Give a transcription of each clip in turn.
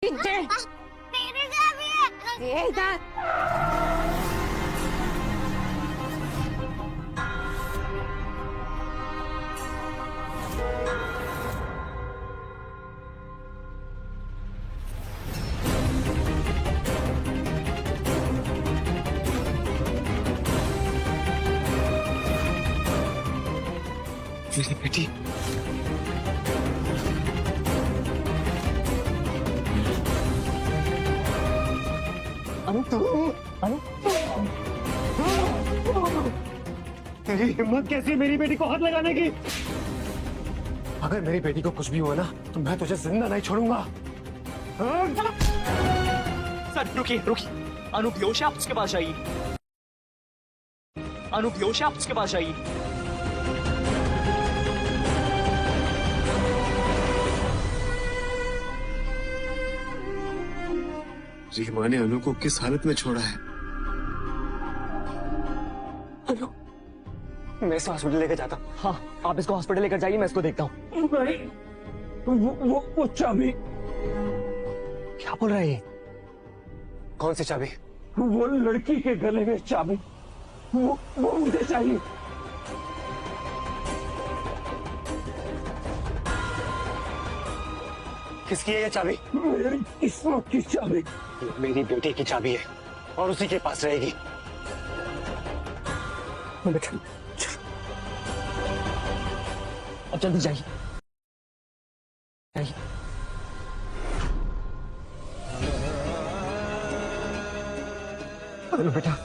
पीछे मेरी चाबी है। ये इधर। मेरी बेटी, अनु अनु तेरी हिम्मत कैसी है मेरी बेटी को हाथ लगाने की? अगर मेरी बेटी को कुछ भी हुआ ना तो मैं तुझे जिंदा नहीं छोड़ूंगा। सर रुकिए रुकिए, अनु बेहोश है, आप उसके पास जाइए। अनु बेहोश है, आप उसके पास जाइए। रीमा ने अनु को किस हालत में छोड़ा है? अनु, मैं इसे हॉस्पिटल लेकर जाता हूँ। हाँ, आप इसको हॉस्पिटल लेकर जाइए, मैं इसको देखता हूँ। भाई, वो चाबी। क्या बोल रहा है ये? कौन सी चाबी? वो लड़की के गले में चाबी, वो मुझे चाहिए। किसकी है ये चाबी? मेरी किस्मत की चाबी। मेरी बेटी की चाबी है और उसी के पास रहेगी। बेटा, अब जल्दी जाइए। अनु बेटा,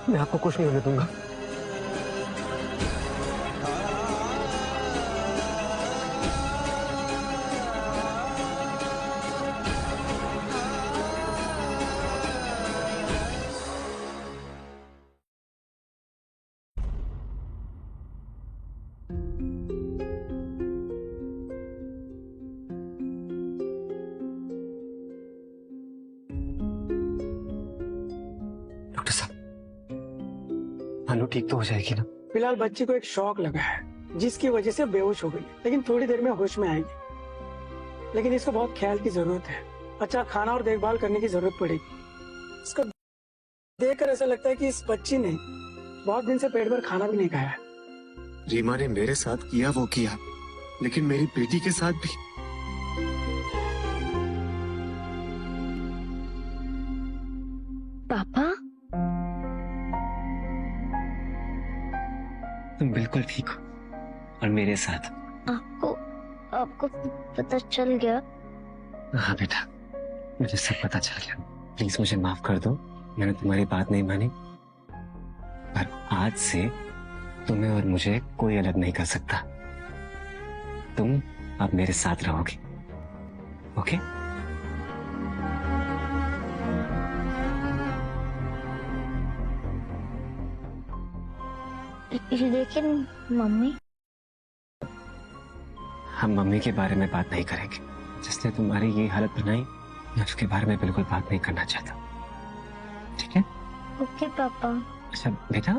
मैं आपको कुछ नहीं होने दूंगा। डॉक्टर साहब, अनु ठीक तो हो जाएगी ना? फिलहाल बच्ची को एक शॉक लगा है जिसकी वजह से बेहोश हो गई, लेकिन थोड़ी देर में होश में आएगी। लेकिन इसको बहुत ख्याल की जरूरत है, अच्छा खाना और देखभाल करने की जरूरत पड़ेगी। इसको देखकर ऐसा लगता है कि इस बच्ची ने बहुत दिन से पेट भर खाना भी नहीं खाया है। रीमा ने मेरे साथ किया वो किया, लेकिन मेरी बेटी के साथ भी। पापा, तुम बिल्कुल ठीक हो और मेरे साथ। आपको पता चल गया? हाँ बेटा, मुझे सब पता चल गया। प्लीज मुझे माफ कर दो, मैंने तुम्हारी बात नहीं मानी, पर आज से तुम्हें और मुझे कोई अलग नहीं कर सकता। तुम अब मेरे साथ रहोगे, ओके? लेकिन मम्मी? हम मम्मी के बारे में बात नहीं करेंगे। जिसने तुम्हारी ये हालत बनाई, मैं उसके बारे में बिल्कुल बात नहीं करना चाहता, ठीक है? ओके पापा। अच्छा बेटा,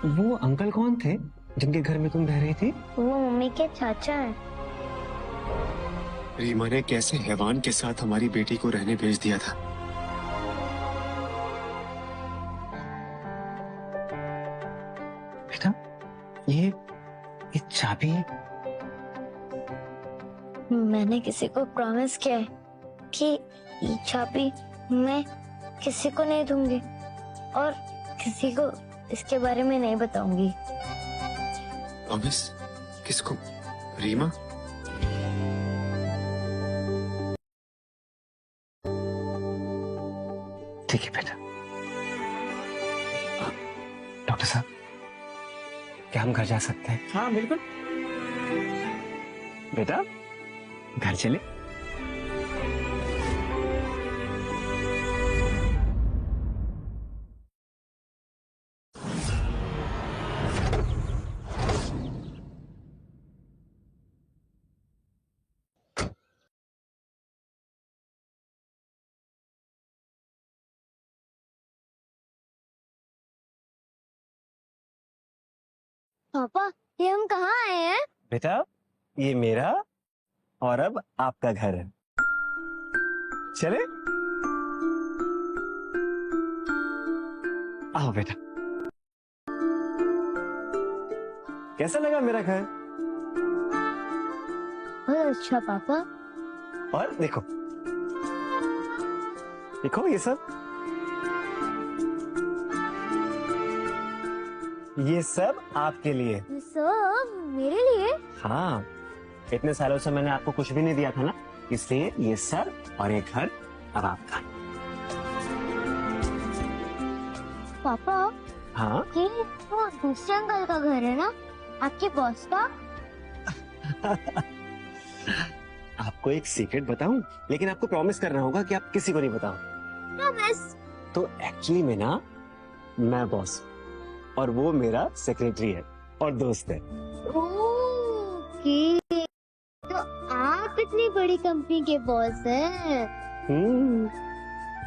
वो अंकल कौन थे जिनके घर में तुम रह रही थी? वो मम्मी के चाचा हैं। रीमा ने कैसे हैवान के साथ हमारी बेटी को रहने भेज दिया था? बेटा, ये चाबी मैंने किसी को प्रॉमिस किया है कि ये चाबी मैं किसी को नहीं दूंगी और किसी को इसके बारे में नहीं बताऊंगी। प्रॉमिस? किसको? रीमा? ठीक है बेटा। डॉक्टर साहब, क्या हम घर जा सकते हैं? हाँ बिल्कुल। बेटा, घर चले? पापा, ये हम कहाँ आए हैं? बेटा, ये मेरा और अब आपका घर है। चले? आओ बेटा। कैसा लगा मेरा घर? बहुत अच्छा पापा। और देखो देखो ये सब आपके लिए। सब मेरे लिए? हाँ, इतने सालों से मैंने आपको कुछ भी नहीं दिया था ना, इसलिए ये सब और एक घर अब आपका। पापा हाँ ये वो दूसरे अंकल का घर है ना, आपके बॉस का? आपको एक सीक्रेट बताऊं, लेकिन आपको प्रॉमिस करना होगा कि आप किसी को नहीं बताओ। प्रॉमिस? तो एक्चुअली में ना, मैं बॉस और वो मेरा सेक्रेटरी है और दोस्त है। ओके, तो आप इतनी बड़ी कंपनी के बॉस हैं।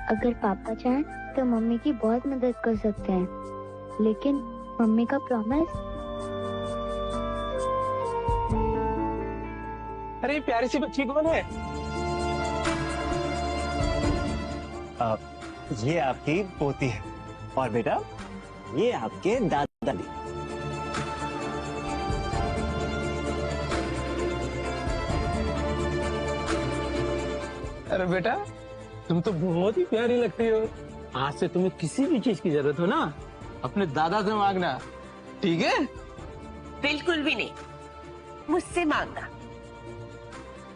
अगर पापा चाहें तो मम्मी की बहुत मदद कर सकते हैं, लेकिन मम्मी का प्रॉमिस? अरे ये प्यारी सी बच्ची कौन है? ये आपकी पोती है और बेटा ये आपके दादा दादी। अरे बेटा तुम तो बहुत ही प्यारी लगती हो। आज से तुम्हें किसी भी चीज की जरूरत हो ना, अपने दादा से मांगना, ठीक है? बिल्कुल भी नहीं, मुझसे मांगना,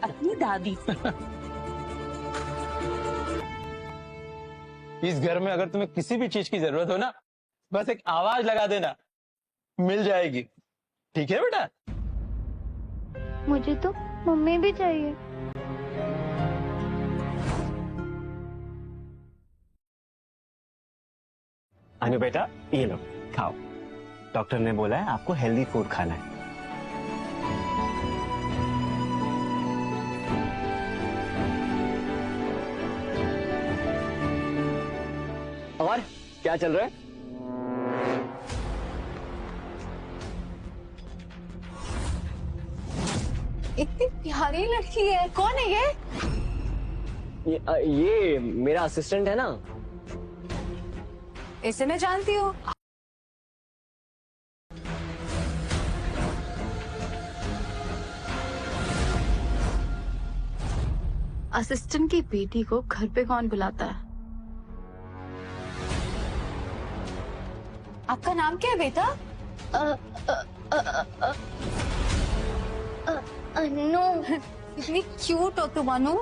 अपनी दादी से। इस घर में अगर तुम्हें किसी भी चीज की जरूरत हो ना, बस एक आवाज लगा देना, मिल जाएगी, ठीक है बेटा? मुझे तो मम्मी भी चाहिए। अनु बेटा ये लो खाओ, डॉक्टर ने बोला है आपको हेल्दी फूड खाना है। और क्या चल रहा है? इतनी प्यारी लड़की है, कौन है ये? ये मेरा असिस्टेंट है ना। इसे मैं जानती हूँ। असिस्टेंट की बेटी को घर पे कौन बुलाता है? आपका नाम क्या है बेटा? अनु। इतनी क्यूट हो तुम अनु।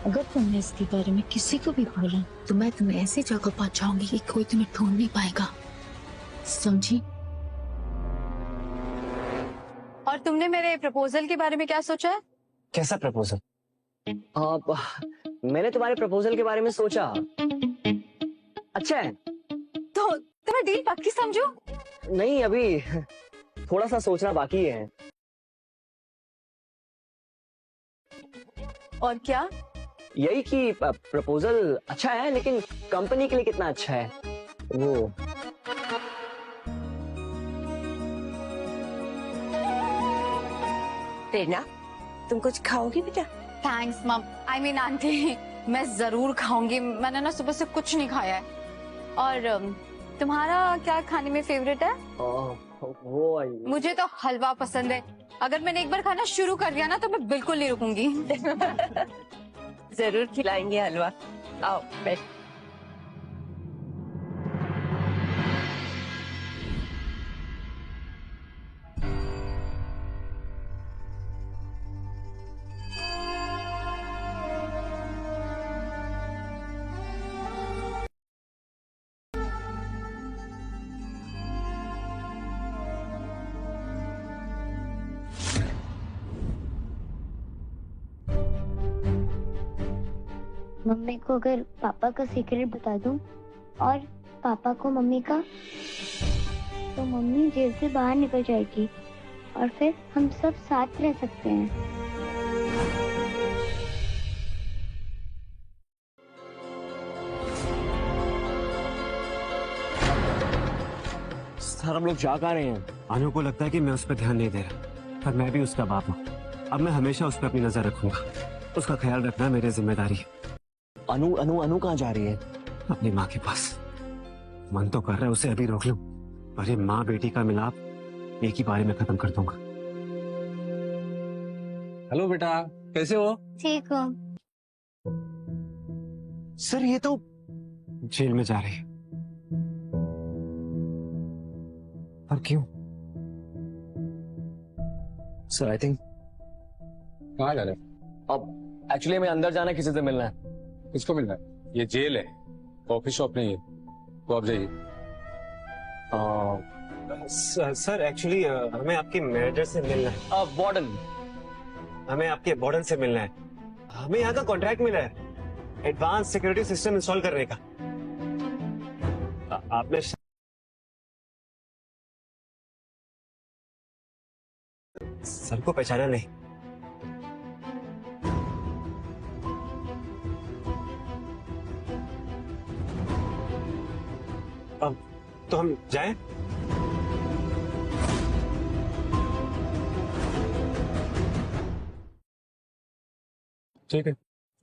अगर तुमने इसके बारे में किसी को भी बोला तो मैं तुम्हें ऐसी जगह पहुंचाऊंगी कि कोई तुम्हें ढूंढ नहीं पाएगा, समझी? और तुमने मेरे प्रपोजल के बारे में क्या सोचा है? कैसा प्रपोजल? मैंने तुम्हारे प्रपोजल के बारे में सोचा, अच्छा है। तो तुम्हें डील पक्की समझो? नहीं, अभी थोड़ा सा सोचना बाकी है। और क्या? यही कि प्रपोजल अच्छा है, लेकिन कंपनी के लिए कितना अच्छा है वो। प्रेरणा, तुम कुछ खाओगी बेटा? थैंक्स मम, आई मीन आंटी, मैं जरूर खाऊंगी। मैंने ना सुबह से कुछ नहीं खाया है। और तुम्हारा क्या खाने में फेवरेट है? वो मुझे तो हलवा पसंद है। अगर मैंने एक बार खाना शुरू कर दिया ना तो मैं बिल्कुल नहीं रुकूंगी। जरूर खिलाएंगे हलवा। आओ बैठ। मम्मी को अगर पापा का सीक्रेट बता दूं और पापा को मम्मी का, तो मम्मी जेल से बाहर निकल जाएगी और फिर हम सब साथ रह सकते हैं। सर हम लोग जा कहाँ रहे हैं? अनु को लगता है कि मैं उस पर ध्यान नहीं दे रहा, पर मैं भी उसका बाप हूँ। अब मैं हमेशा उस पर अपनी नजर रखूंगा। उसका ख्याल रखना मेरी जिम्मेदारी है। अनु अनु अनु कहाँ जा रही है? अपनी माँ के पास। मन तो कर रहा है उसे अभी रोक लूं, पर ये माँ बेटी का मिलाप एक ही बारी में खत्म कर दूंगा। हेलो बेटा, कैसे हो? ठीक हो? सर ये तो जेल में जा रही है। पर क्यों? सर आई थिंक कहाँ जा रहे हो? अब एक्चुअली हमें अंदर जाना है, किसी से मिलना है। किसको मिलना है? ये जेल है, कॉफी शॉप नहीं है। तो आप जाइए। सर एक्चुअली हमें आपके मैनेजर से मिलना है। वार्डन। हमें आपके वार्डन से मिलना है। हमें यहाँ का कॉन्ट्रैक्ट मिला है एडवांस सिक्योरिटी सिस्टम इंस्टॉल करने का। आपने सर को पहचाना नहीं? अब तो हम जाएं? ठीक है।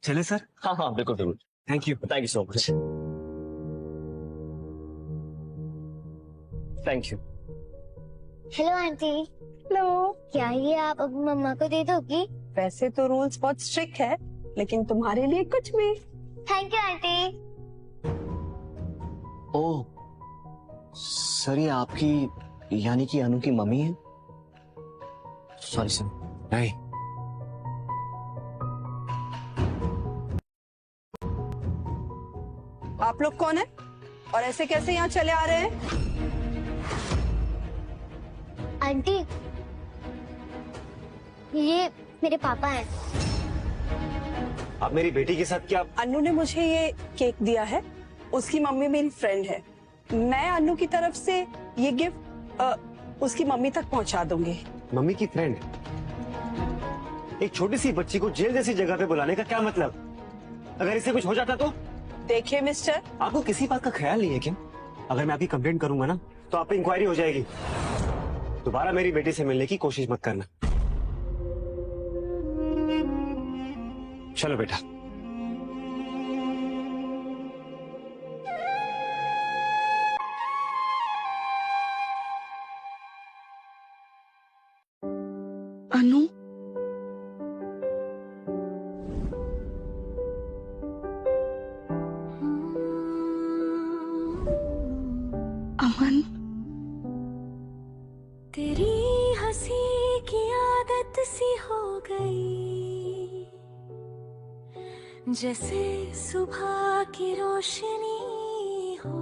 चले सर। हाँ हाँ बिल्कुल जरूर। Thank you. Thank you so much. Thank you. Hello aunty. Hello. क्या ये आप अब मम्मा को दे दोगी? वैसे तो रूल्स बहुत स्ट्रिक्ट है, लेकिन तुम्हारे लिए कुछ भी। Thank you aunty. Oh sir, ये आपकी यानी कि अनु की मम्मी है? Sorry sir. नहीं, आप लोग कौन है और ऐसे कैसे यहाँ चले आ रहे हैं? आंटी, ये मेरे पापा हैं। आप मेरी बेटी के साथ क्या? अन्नू ने मुझे ये केक दिया है, उसकी मम्मी मेरी फ्रेंड है। मैं अन्नू की तरफ से ये गिफ्ट उसकी मम्मी तक पहुंचा दूंगी। मम्मी की फ्रेंड? एक छोटी सी बच्ची को जेल जैसी जगह पे बुलाने का क्या मतलब? अगर इसे कुछ हो जाता तो? देखिए मिस्टर, आपको किसी बात का ख्याल नहीं है क्या? अगर मैं आपकी कंप्लेंट करूंगा ना तो आप पे इंक्वायरी हो जाएगी। दोबारा मेरी बेटी से मिलने की कोशिश मत करना। चलो बेटा। अनु, अमन, तेरी हंसी की आदत सी हो गई, जैसे सुबह की रोशनी हो।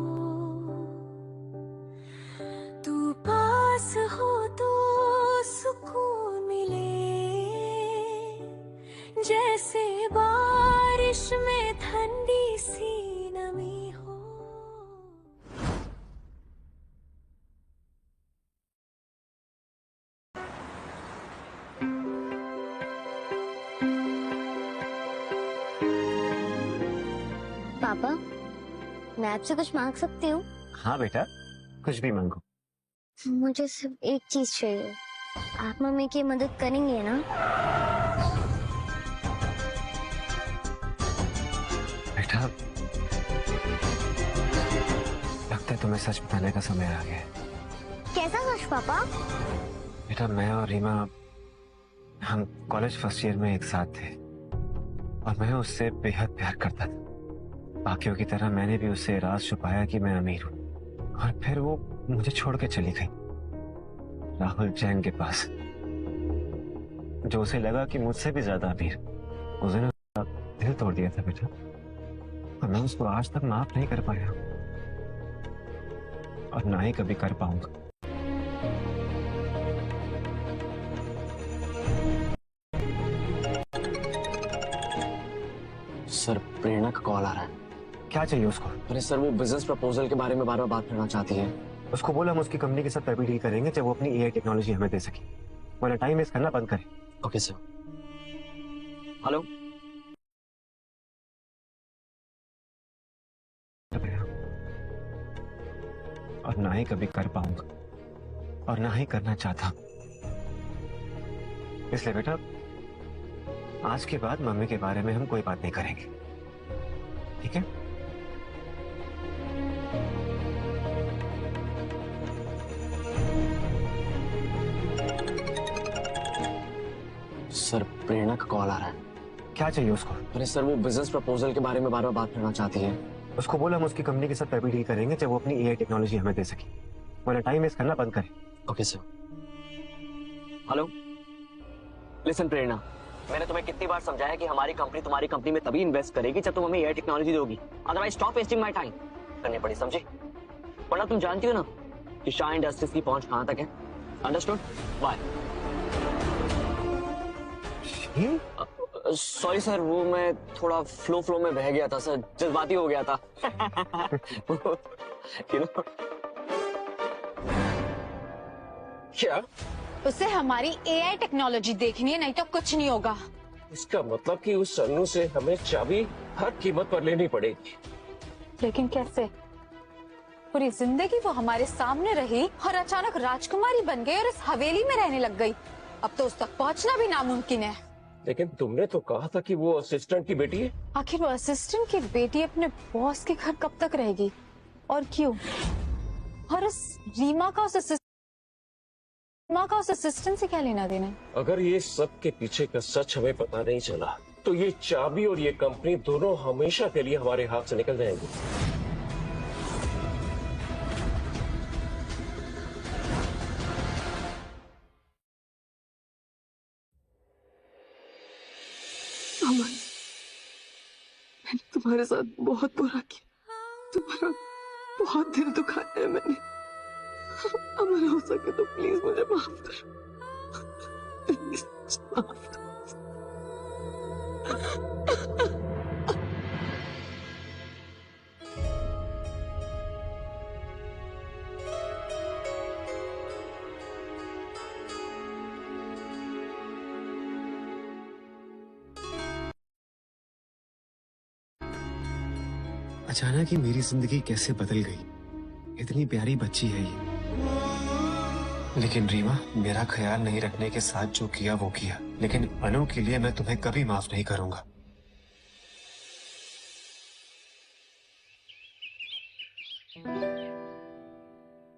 तू पास हो तो सुकून मिले, जैसे बारिश में ठंडी सी नमी हो। पापा, मैं आपसे कुछ मांग सकती हूँ? हाँ बेटा, कुछ भी मांगो। मुझे सिर्फ एक चीज चाहिए। आप मम्मी की मदद करेंगे ना? बेटा, लगता है तुम्हें सच बताने का समय आ गया है। कैसा सच पापा? बेटा, मैं और रीमा हम कॉलेज फर्स्ट ईयर में एक साथ थे और मैं उससे बेहद प्यार करता था। बाकियों की तरह मैंने भी उससे राज छुपाया कि मैं अमीर हूँ, और फिर वो मुझे छोड़ के चली गई राहुल जैन के पास, जो उसे लगा कि मुझसे भी ज्यादा अमीर। उसने उसका दिल तोड़ दिया था बेटा, और मैं उसको आज तक माफ नहीं कर पाया और ना ही कभी कर पाऊंगा। सर, प्रेरणा का कॉल आ रहा है। क्या चाहिए उसको? अरे सर, वो बिजनेस प्रपोजल के बारे में बार बार बात करना चाहती है। उसको बोला हम उसकी कंपनी के साथ तभी डील करेंगे जब वो अपनी एआई टेक्नोलॉजी हमें दे सके, वरना टाइम वेस्ट करना बंद करे। Okay sir. हेलो। और ना ही कभी कर पाऊंगा और ना ही करना चाहता। इसलिए बेटा, आज के बाद मम्मी के बारे में हम कोई बात नहीं करेंगे, ठीक है? सर प्रेरणा का कॉल आ रहा है। क्या चाहिए उसको? अरे सर वो बिजनेस प्रपोजल के बारे में बार बार बात करना चाहती है। उसको बोला हम उसकी कंपनी के साथ तभी डील करेंगे जब वो अपनी एआई टेक्नोलॉजी हमें दे सके, वरना टाइम वेस्ट करना बंद करे। Okay sir. हेलो, लिसन प्रेरणा, मैंने तुम्हें कितनी बार समझाया कि हमारी कंपनी तुम्हारी कंपनी में तभी इन्वेस्ट करेगी जब तुम हमें एआई टेक्नोलॉजी दोगी, otherwise stop wasting my time. करनी पड़ी, समझी? वरना तुम जानती हो ना कि शाह इंडस्ट्रीज की पहुंच कहां तक है। अंडरस्टूड? बाय। सॉरी सर, वो मैं थोड़ा फ्लो में बह गया था सर, जज्बाती हो गया था। you know? क्या? उसे हमारी एआई टेक्नोलॉजी देखनी है, नहीं तो कुछ नहीं होगा। इसका मतलब कि उस सन्नू से हमें चाबी हर कीमत पर लेनी पड़ेगी। लेकिन कैसे? पूरी जिंदगी वो हमारे सामने रही और अचानक राजकुमारी बन गई और इस हवेली में रहने लग गई। अब तो उस तक पहुंचना भी नामुमकिन है। लेकिन तुमने तो कहा था कि वो असिस्टेंट की बेटी है। आखिर वो असिस्टेंट की बेटी अपने बॉस के घर कब तक रहेगी और क्यों? और उस रीमा का उस असिस्टेंट से क्या लेना देना? अगर ये सब के पीछे का सच हमें पता नहीं चला तो ये चाबी और ये कंपनी दोनों हमेशा के लिए हमारे हाथ से निकल जाएंगी। अमन, मैंने तुम्हारे साथ बहुत बुरा किया, तुम्हारा बहुत दिल दुखाया है मैंने। अमन, हो सके तो प्लीज मुझे माफ करो, प्लीज माफ करो। अचानक ही मेरी जिंदगी कैसे बदल गई। इतनी प्यारी बच्ची है ये, लेकिन रीमा, मेरा ख्याल नहीं रखने के साथ जो किया वो किया, लेकिन अनु के लिए मैं तुम्हें कभी माफ नहीं करूंगा।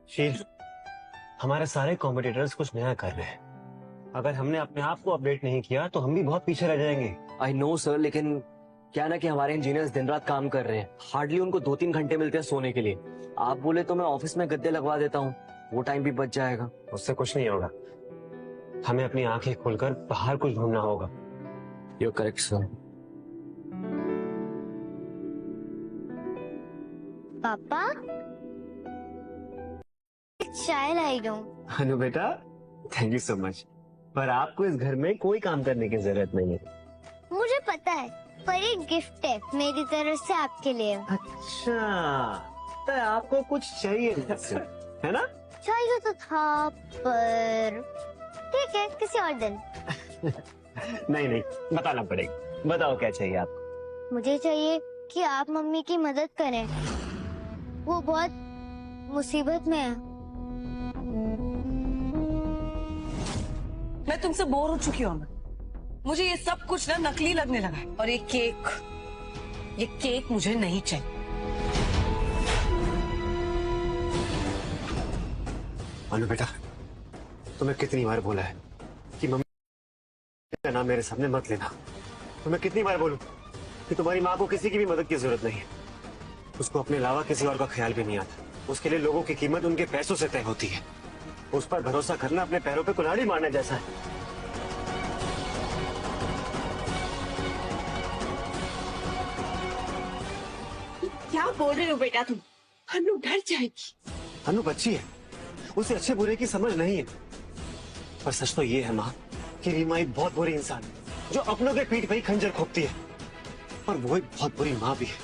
शील, हमारे सारे कॉम्पिटिटर्स कुछ नया कर रहे हैं। अगर हमने अपने आप को अपडेट नहीं किया तो हम भी बहुत पीछे रह जाएंगे। आई नो सर, लेकिन क्या ना कि हमारे इंजीनियर्स दिन रात काम कर रहे हैं, हार्डली उनको 2-3 घंटे मिलते हैं सोने के लिए। आप बोले तो मैं ऑफिस में गद्दे लगवा देता हूँ, वो टाइम भी बच जाएगा। उससे कुछ नहीं होगा, हमें अपनी आंखें खोलकर बाहर कुछ ढूंढना होगा। You correct sir. पापा, चाय लाई दो। अनु बेटा, थैंक यू सो मच, पर आपको इस घर में कोई काम करने की जरूरत नहीं है। मुझे पता है, पर एक गिफ्ट है मेरी तरफ से आपके लिए। अच्छा, तो आपको कुछ चाहिए मुझसे, है ना? चाहिए तो था, पर ठीक है, किसी और दिन। नहीं नहीं, बताना पड़ेगा। बताओ क्या चाहिए आपको? मुझे चाहिए कि आप मम्मी की मदद करें, वो बहुत मुसीबत में है। मैं तुमसे बोर हो चुकी हूँ अमन, मुझे ये सब कुछ ना नकली लगने लगा है। और ये केक मुझे नहीं चाहिए। अनु बेटा, तुम्हें कितनी बार बोला है कि मम्मी का नाम मेरे सामने मत लेना। तुम्हें कितनी बार बोलूं कि तुम्हारी माँ को किसी की भी मदद की जरूरत नहीं है, उसको अपने अलावा किसी और का ख्याल भी नहीं आता। उसके लिए लोगों की कीमत उनके पैसों से तय होती है। उस पर भरोसा करना अपने पैरों पे कुल्हाड़ी मारने जैसा है। क्या बोल रहे हो बेटा तुम? अनु डर जाएगी। अनु बच्ची है, उसे अच्छे बुरे की समझ नहीं है। पर सच तो ये है माँ कि रीमा एक बहुत बुरी इंसान है, जो अपनों के पीठ पे ही खंजर खोपती है। और वो एक बहुत बुरी माँ भी है,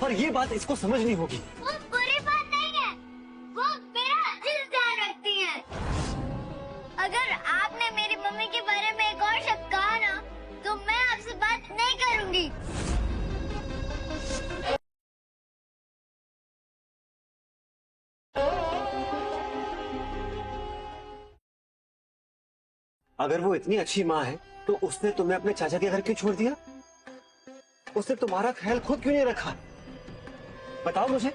और ये बात इसको समझनी होगी। वो बुरी बात नहीं है, वो मेरा दिल ध्यान रखती है। अगर आपने मेरी मम्मी के बारे में एक और शब्द कहा ना, तो मैं आपसे बात नहीं करूंगी। अगर वो इतनी अच्छी माँ है तो उसने तुम्हें अपने चाचा के घर क्यों छोड़ दिया? उसने तुम्हारा ख्याल खुद क्यों नहीं रखा? बताओ मुझे।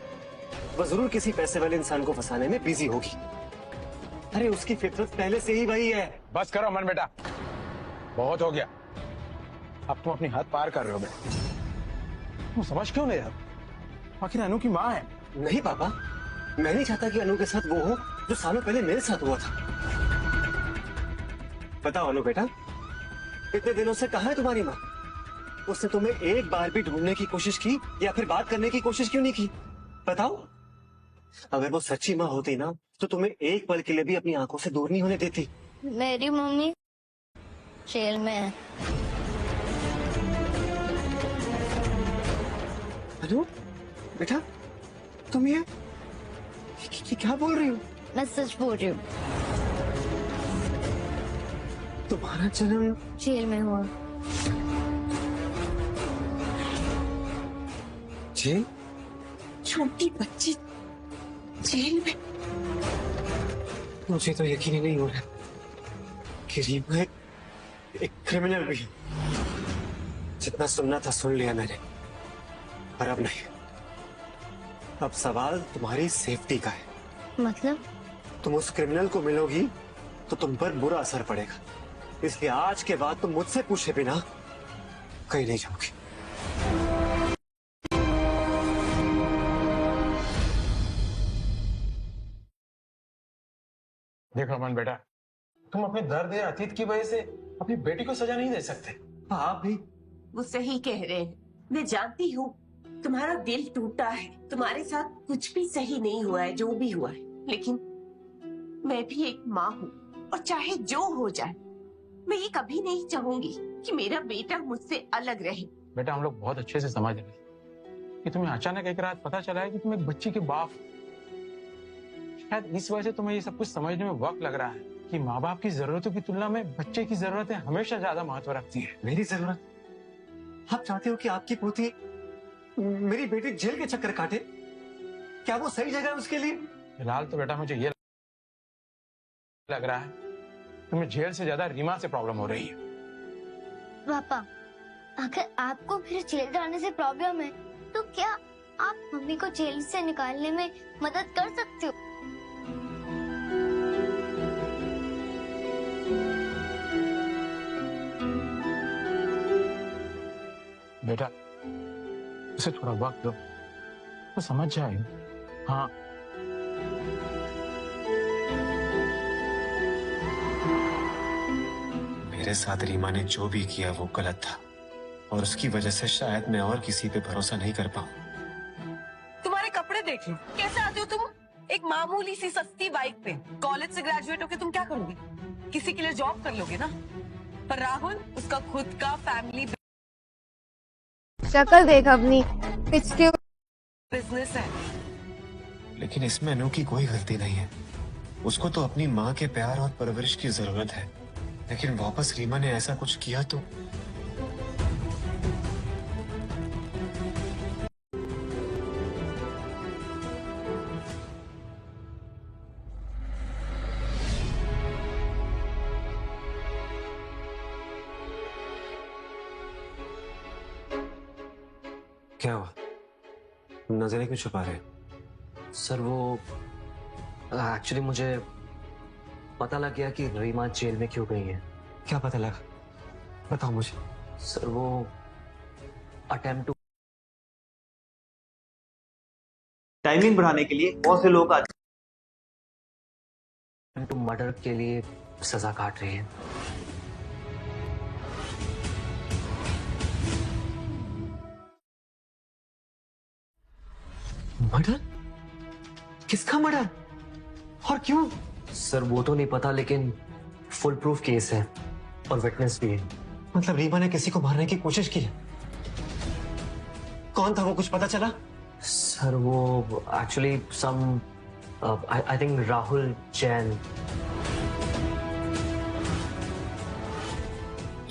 वो जरूर किसी पैसे वाले इंसान को फंसाने में बिजी होगी। अरे उसकी फितरत पहले से ही वही है। बस करो अमन बेटा, बहुत हो गया। अब तुम अपनी हद पार कर रहे हो बेटा। तुम समझ क्यों नहीं रहे? आखिर अनु की माँ है। नहीं पापा, मैं नहीं चाहता कि अनु के साथ वो हो जो सालों पहले मेरे साथ हुआ था। बताओ अनु बेटा, इतने दिनों से कहाँ है तुम्हारी माँ? उसने तुम्हें एक बार भी ढूंढने की कोशिश की या फिर बात करने की कोशिश क्यों नहीं की? बताओ। अगर वो सच्ची माँ होती ना तो तुम्हें एक पल के लिए भी अपनी आंखों से दूर नहीं होने देती। मेरी मम्मी जेल में है। अनु बेटा, तुम ये क्या बोल रही हो? मैं सच बोल रही हूँ, तुम्हारा जन्म जेल में हुआ। जेल? छोटी बच्ची जेल में? मुझे तो यकीन ही नहीं हो रहा कि रीमा एक क्रिमिनल भी है। जितना सुनना था सुन लिया मैंने, पर अब नहीं। अब सवाल तुम्हारी सेफ्टी का है। मतलब? तुम उस क्रिमिनल को मिलोगी तो तुम पर बुरा असर पड़ेगा, इसलिए आज के बाद तुम मुझसे पूछे बिना कहीं नहीं जाओगी। देखो अमन बेटा, तुम अपने दर्द या अतीत की वजह से अपनी बेटी को सजा नहीं दे सकते। आप भी वो सही कह रहे हैं। मैं जानती हूँ तुम्हारा दिल टूटा है, तुम्हारे साथ कुछ भी सही नहीं हुआ है जो भी हुआ है, लेकिन मैं भी एक माँ हूँ और चाहे जो हो जाए मैं ये कभी नहीं चाहूंगी कि मेरा बेटा मुझसे अलग रहे। बेटा हम लोग बहुत अच्छे से समझ रहे कि तुम्हें अचानक एक रात पता चला है कि तुम एक बच्ची के बाप हो। शायद इस वजह से तुम्हें ये सब कुछ समझने में वक्त लग रहा है कि माँ बाप की जरूरतों की तुलना में बच्चे की जरूरतें हमेशा ज्यादा महत्व रखती है। मेरी जरूरत? आप चाहते हो कि आपकी पोती मेरी बेटी जेल के चक्कर काटे? क्या वो सही जगह है उसके लिए? फिलहाल तो बेटा मुझे ये लग रहा है तुम्हें जेल से ज्यादा रीमा से प्रॉब्लम हो रही है। पापा, अगर आपको मेरे जेल जाने से प्रॉब्लम है तो क्या आप मम्मी को जेल से निकालने में मदद कर सकते हो? बेटा उसे थोड़ा वक्त दो, वो समझ जाएगा। हाँ मेरे साथ रीमा ने जो भी किया वो गलत था और उसकी वजह से शायद मैं और किसी पे भरोसा नहीं कर पाऊं। तुम्हारे कपड़े देख लो, कैसे आते हो तुम? एक मामूली सी सस्ती बाइक पे। कॉलेज से ग्रेजुएट होके तुम क्या करोगे? किसी के लिए जॉब कर लोगे ना। पर राहुल, उसका खुद का फैमिली शक्ल देख अपनी, पिछले बिजनेस है। लेकिन इसमें अनु की कोई गलती नहीं है। उसको तो अपनी माँ के प्यार और परवरिश की जरूरत है, लेकिन वापस रीमा ने ऐसा कुछ किया तो क्या हुआ? नजरें क्यों छुपा रहे? सर वो एक्चुअली मुझे पता लग गया कि रीमा जेल में क्यों गई है। क्या पता लगा? बताओ मुझे। सर वो अटेम्प्ट टाइमिंग बढ़ाने के लिए बहुत से लोग आज मर्डर के लिए सजा काट रहे हैं। मर्डर? किसका मर्डर और क्यों? सर वो तो नहीं पता, लेकिन फुल प्रूफ केस है और विटनेस भी है। मतलब रीमा ने किसी को मारने की कोशिश की है? कौन था वो, कुछ पता चला? सर वो actually some I think Rahul Jain.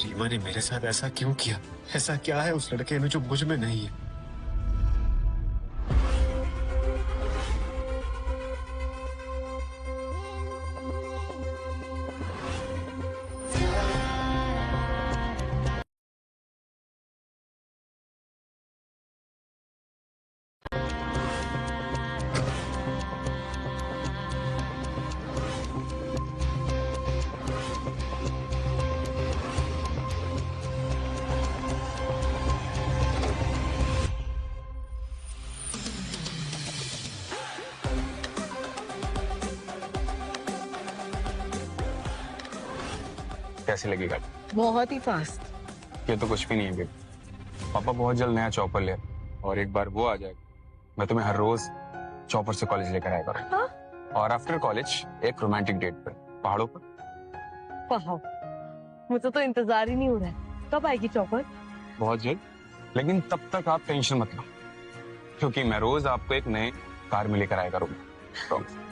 Reema ने मेरे साथ ऐसा क्यों किया? ऐसा क्या है उस लड़के में जो मुझ में नहीं है? कैसी लगी गाड़ी? बहुत ही फास्ट। ये तो कुछ भी नहीं है बेबी। पापा बहुत जल्द नया चॉपर ले आए, और एक बार वो आ जाएगा मैं तुम्हें हर रोज चॉपर से कॉलेज लेकर आया करूँगा। हाँ? और आफ्टर कॉलेज एक रोमांटिक डेट पर पहाड़ों पर। वाह, मुझे तो इंतजार ही नहीं हो रहा है। कब आएगी चॉपर? बहुत जल्द। लेकिन तब तक आप टेंशन मत लो, क्योंकि मैं रोज आपको एक नए कार में लेकर आया करूँगा। Promise।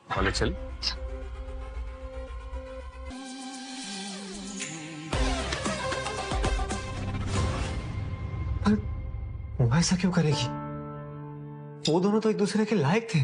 कॉलेज चल। वो ऐसा क्यों करेगी? वो दोनों तो एक दूसरे के लायक थे।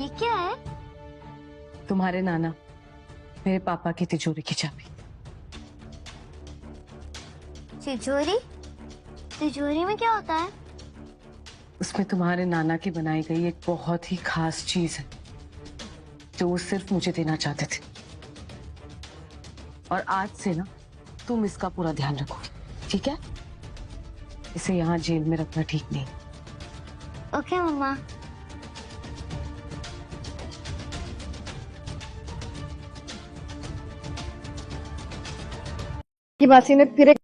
ये क्या है? तुम्हारे नाना, मेरे पापा की तिजोरी की चाबी। तिजोरी? तिजोरी में क्या होता है? उसमें तुम्हारे नाना की बनाई गई एक बहुत ही खास चीज है जो वो सिर्फ मुझे देना चाहते थे। और आज से ना तुम इसका पूरा ध्यान रखोगे, ठीक है? इसे यहाँ जेल में रखना ठीक नहीं। ओके मम्मा। की मासी ने फिर एक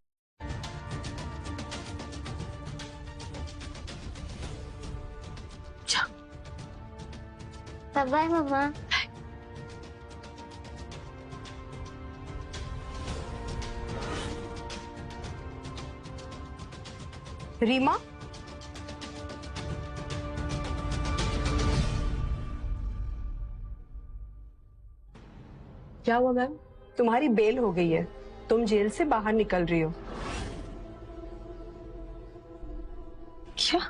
बाय बाय मम्मा। रीमा, क्या हुआ मैम? तुम्हारी बेल हो गई है, तुम जेल से बाहर निकल रही हो। क्या?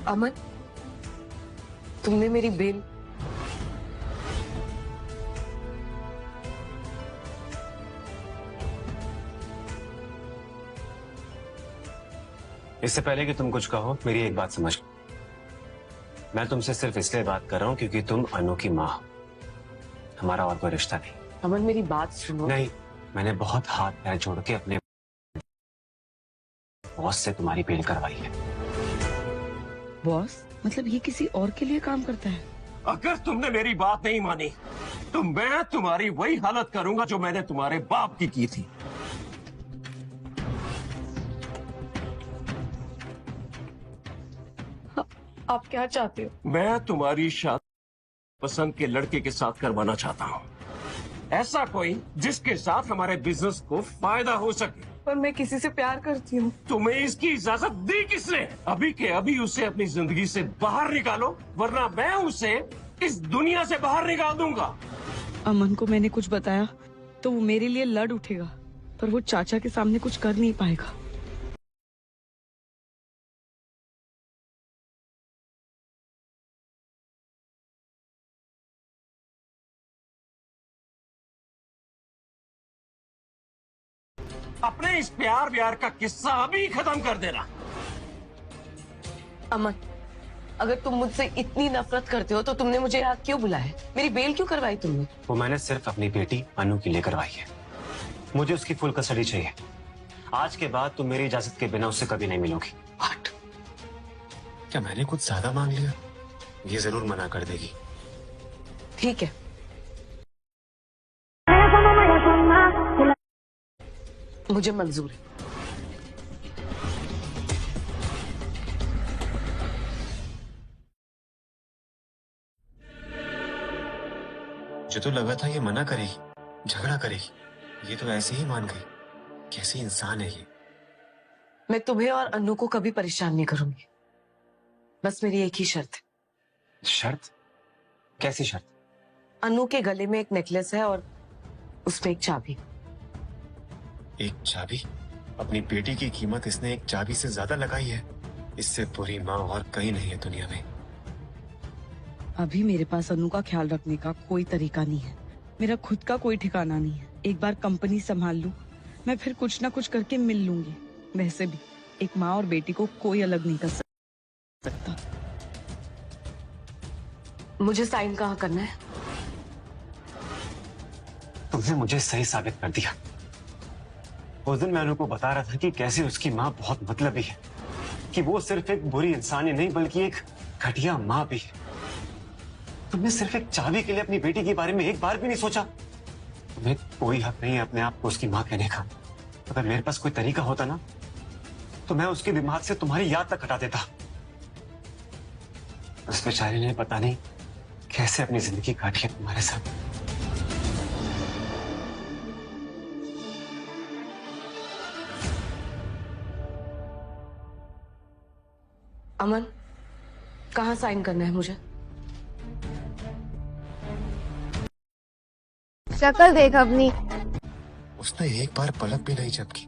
अमन, तुमने मेरी बेल इससे पहले कि तुम कुछ कहो मेरी एक बात समझ लो। मैं तुमसे सिर्फ इसलिए बात कर रहा हूं क्योंकि तुम अनु की मां हो। हमारा और कोई रिश्ता नहीं। अमन मेरी बात सुनो। नहीं, मैंने बहुत हाथ पैर जोड़ के अपने बॉस से तुम्हारी बेल करवाई है। बॉस? मतलब ये किसी और के लिए काम करता है? अगर तुमने मेरी बात नहीं मानी तो मैं तुम्हारी वही हालत करूंगा जो मैंने तुम्हारे बाप की थी। आप क्या चाहते हो? मैं तुम्हारी शादी पसंद के लड़के के साथ करवाना चाहता हूँ। ऐसा कोई जिसके साथ हमारे बिजनेस को फायदा हो सके। पर मैं किसी से प्यार करती हूँ। तुम्हें इसकी इजाजत दी किसने? अभी के अभी उसे अपनी जिंदगी से बाहर निकालो, वरना मैं उसे इस दुनिया से बाहर निकाल दूंगा। अमन को मैंने कुछ बताया तो वो मेरे लिए लड़ उठेगा, पर वो चाचा के सामने कुछ कर नहीं पाएगा। अपने इस प्यार व्यार का किस्सा अभी खत्म कर देना। अमन, अगर तुम मुझसे इतनी नफरत करते हो तो तुमने मुझे यहाँ क्यों बुलाया? मेरी बेल क्यों करवाई तुमने? वो मैंने सिर्फ अपनी बेटी अनु के लिए करवाई है। मुझे उसकी फुल कस्टडी चाहिए। आज के बाद तुम मेरी इजाजत के बिना उससे कभी नहीं मिलोगी। बट क्या मैंने कुछ ज्यादा मांग लिया? ये जरूर मना कर देगी। ठीक है, मुझे मंजूर है। मुझे तो लगा था ये मना करेगी, झगड़ा करेगी। ये तो ऐसे ही मान गई। कैसी इंसान है ये। मैं तुम्हें और अनु को कभी परेशान नहीं करूंगी। बस मेरी एक ही शर्त है। शर्त? कैसी शर्त? अनु के गले में एक नेकलेस है और उसमें एक चाबी। एक चाबी? अपनी बेटी की कीमत इसने एक चाबी से ज्यादा लगाई है। इससे बुरी माँ और कहीं नहीं है दुनिया में। अभी मेरे पास अनु का ख्याल रखने का कोई तरीका नहीं है। मेरा खुद का कोई ठिकाना नहीं है। एक बार कंपनी संभाल लूं, मैं फिर कुछ ना कुछ करके मिल लूंगी। वैसे भी एक माँ और बेटी को कोई अलग नहीं कर सकता। मुझे साइन कहाँ करना है? तुमने मुझे सही साबित कर दिया। उस दिन मैं अनु को बता रहा था कि कैसे उसकी माँ बहुत मतलबी है, कि वो सिर्फ एक बुरी इंसान ही नहीं बल्कि एक घटिया माँ भी है। तुमने सिर्फ एक चाबी के लिए अपनी बेटी के बारे में एक बार भी नहीं सोचा। तुम्हें कोई हक नहीं है अपने आप को उसकी माँ कहने का। अगर मेरे पास कोई तरीका होता ना तो मैं उसके दिमाग से तुम्हारी याद तक हटा देता। उस बेचारे ने पता नहीं कैसे अपनी जिंदगी काटी है तुम्हारे साथ। अमन, कहाँ साइन करना है मुझे? शक्ल देख अपनी। उसने एक बार पलक भी नहीं झपकी।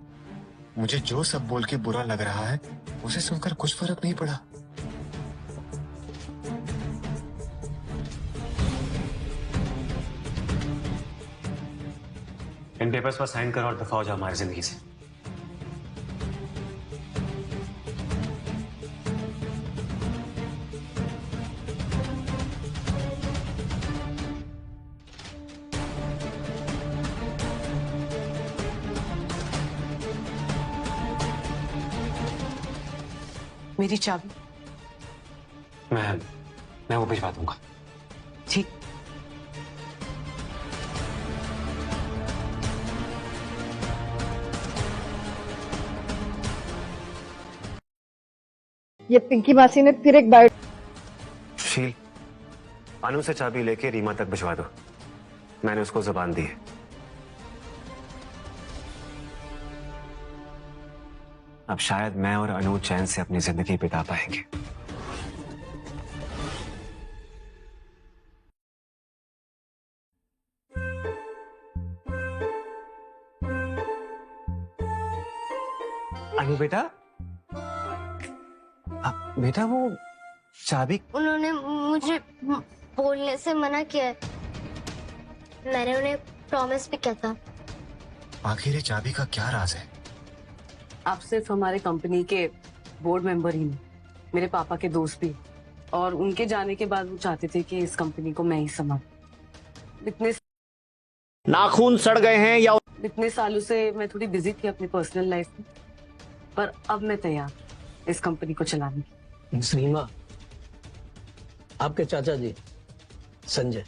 मुझे जो सब बोल के बुरा लग रहा है उसे सुनकर कुछ फर्क नहीं पड़ा। इन पेपर्स पर साइन करो और दफा हो जाओ हमारी जिंदगी से। मेरी चाबी? मैं वो भिजवा दूंगा। ठीक। ये पिंकी मासी ने फिर एक बाइट। शील, अनु से चाबी लेके रीमा तक भिजवा दो। मैंने उसको जुबान दी है। अब शायद मैं और अनु चैन से अपनी जिंदगी बिता पाएंगे। अनु बेटा, बेटा वो चाबी। उन्होंने मुझे बोलने से मना किया है। मैंने उन्हें प्रॉमिस भी किया था। आखिर ये चाबी का क्या राज है? आप सिर्फ हमारे कंपनी के बोर्ड मेंबर ही नहीं, मेरे पापा के दोस्त भी। और उनके जाने के बाद वो चाहते थे कि इस कंपनी को मैं ही संभालूं। इतने नाखून सड़ गए हैं या इतने सालों से मैं थोड़ी बिजी थी अपनी पर्सनल लाइफ में, पर अब मैं तैयार इस कंपनी को चलाने की। सीमा, आपके चाचा जी संजय,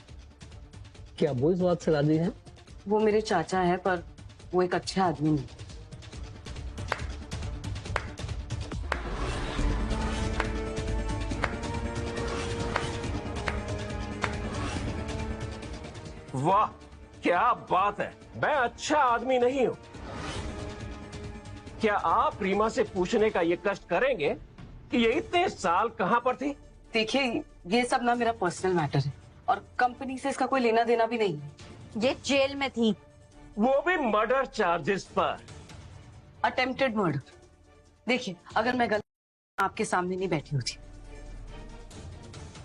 क्या वो इस बात से राजी हैं? वो मेरे चाचा है पर वो एक अच्छे आदमी नहीं। वाह, क्या बात है। मैं अच्छा आदमी नहीं हूं। क्या आप रीमा से पूछने का ये कष्ट करेंगे कि ये इतने साल कहां पर थी? देखिए, ये सब ना मेरा पर्सनल मैटर है और कंपनी से इसका कोई लेना देना भी नहीं है। ये जेल में थी, वो भी मर्डर चार्जेस पर। Attempted murder. देखिए, अगर मैं गलत आपके सामने नहीं बैठी होती।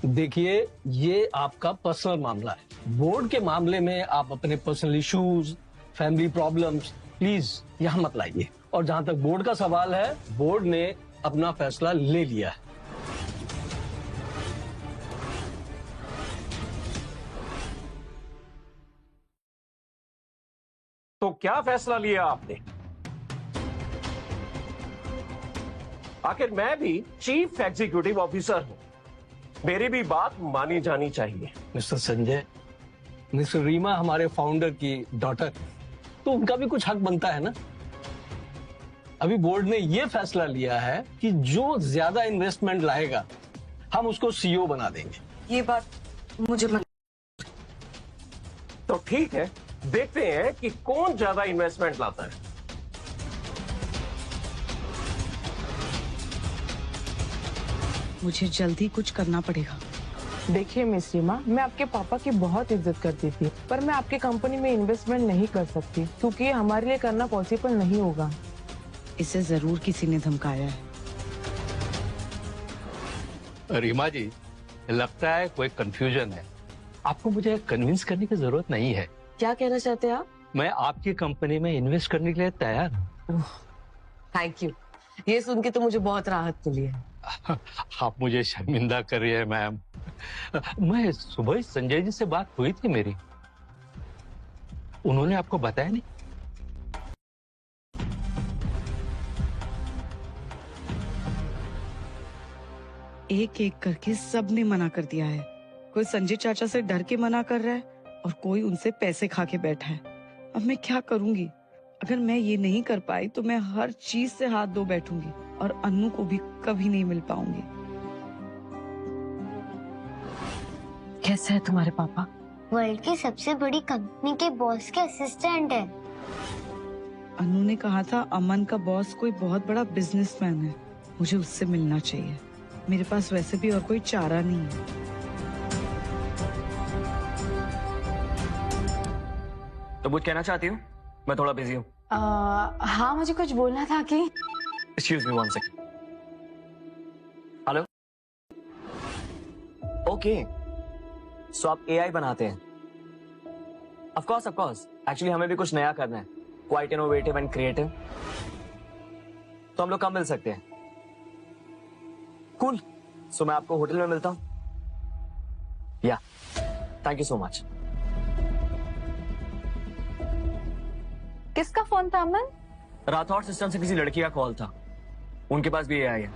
देखिए, ये आपका पर्सनल मामला है। बोर्ड के मामले में आप अपने personal issues, family problems please यहाँ मत लाइए। और जहां तक बोर्ड का सवाल है, बोर्ड ने अपना फैसला ले लिया है। तो क्या फैसला लिया आपने? आखिर मैं भी चीफ एग्जीक्यूटिव ऑफिसर हूं, मेरी भी बात मानी जानी चाहिए। मिस्टर संजय, मिस्टर रीमा हमारे फाउंडर की डॉटर, तो उनका भी कुछ हक बनता है ना। अभी बोर्ड ने यह फैसला लिया है कि जो ज्यादा इन्वेस्टमेंट लाएगा हम उसको सीईओ बना देंगे। ये बात मुझे तो ठीक है, देखते हैं कि कौन ज्यादा इन्वेस्टमेंट लाता है। मुझे जल्दी कुछ करना पड़ेगा। देखिए मिस रीमा, मैं आपके पापा की बहुत इज्जत करती थी, पर मैं आपके कंपनी में इन्वेस्टमेंट नहीं कर सकती क्योंकि ये हमारे लिए करना पॉसिबल नहीं होगा। इसे जरूर किसी ने धमकाया है। रीमा जी, लगता है कोई कंफ्यूजन है। आपको मुझे कन्विंस करने की जरूरत नहीं है। क्या कहना चाहते हैं आप? मैं आपकी कंपनी में इन्वेस्ट करने के लिए तैयार हूँ। थैंक यू, ये सुन के तो मुझे बहुत राहत मिली है। आप मुझे शर्मिंदा कर रही है मैम। मैं सुबह ही संजय जी से बात हुई थी मेरी, उन्होंने आपको बताया नहीं? एक एक करके सबने मना कर दिया है। कोई संजय चाचा से डर के मना कर रहा है और कोई उनसे पैसे खा के बैठा है। अब मैं क्या करूंगी? अगर मैं ये नहीं कर पाई तो मैं हर चीज से हाथ धो बैठूंगी और अन्नू को भी कभी नहीं मिल पाऊंगी। कैसे है तुम्हारे पापा? वर्ल्ड की सबसे बड़ी कंपनी के बॉस के असिस्टेंट है। अन्नू ने कहा था अमन का बॉस कोई बहुत बड़ा बिजनेसमैन है, मुझे उससे मिलना चाहिए। मेरे पास वैसे भी और कोई चारा नहीं है। तो कुछ कहना चाहती हूँ? मैं थोड़ा बिजी हूँ। हाँ, मुझे कुछ बोलना था कि excuse me 1 second. Hello, okay, so आप एआई बनाते हैं? ऑफ कोर्स एक्चुअली हमें भी कुछ नया करना है, क्वाइट इनोवेटिव एंड क्रिएटिव। तो हम लोग कब मिल सकते हैं? कूल, सो मैं आपको होटल में मिलता हूँ। या, थैंक यू सो मच। किसका फोन था अमन? राठौड़ सिस्टम से किसी लड़की का कॉल था, उनके पास भी एआई है।